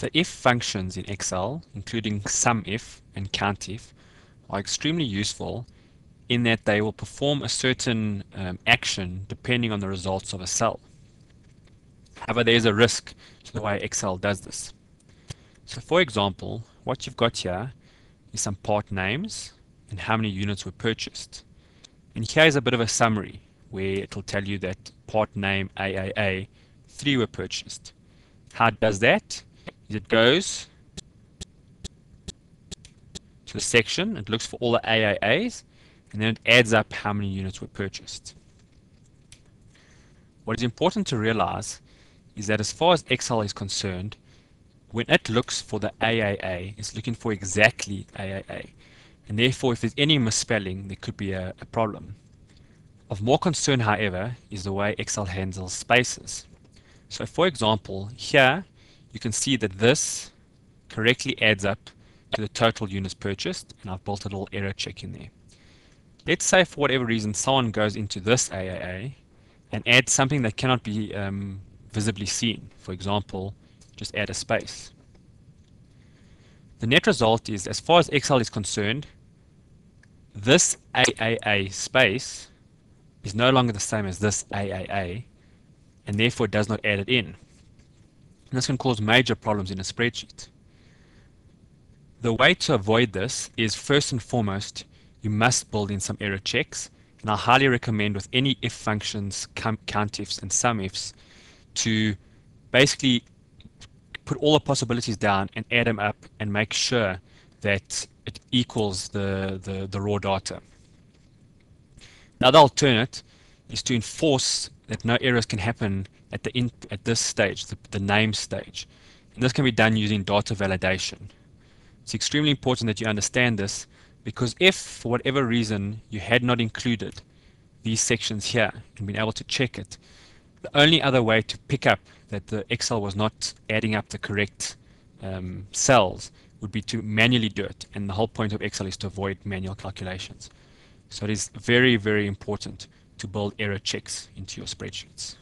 So if functions in Excel, including SUMIF and COUNTIF, are extremely useful in that they will perform a certain action depending on the results of a cell. However, there is a risk to the way Excel does this. So for example, what you've got here is some part names and how many units were purchased. And here's a bit of a summary where it will tell you that part name AAA, 3 were purchased. How it does that is it goes to the section, it looks for all the AAAs, and then it adds up how many units were purchased. What is important to realize is that as far as Excel is concerned, when it looks for the AAA, it's looking for exactly AAA. And therefore, if there's any misspelling, there could be a problem. Of more concern, however, is the way Excel handles spaces. So for example, here you can see that this correctly adds up to the total units purchased, and I've built a little error check in there. Let's say for whatever reason someone goes into this AAA and adds something that cannot be visibly seen. For example, just add a space. The net result is, as far as Excel is concerned, this AAA space is no longer the same as this AAA, and therefore it does not add it in. And this can cause major problems in a spreadsheet. The way to avoid this is, first and foremost, you must build in some error checks, and I highly recommend with any if functions, COUNTIFs and SUMIFs, to basically put all the possibilities down and add them up and make sure that it equals the raw data. The other alternate is to enforce that no errors can happen at this stage, the name stage. And this can be done using data validation. It's extremely important that you understand this, because if for whatever reason you had not included these sections here and been able to check it, the only other way to pick up that the Excel was not adding up the correct cells would be to manually do it. And the whole point of Excel is to avoid manual calculations. So it is very, very important to build error checks into your spreadsheets.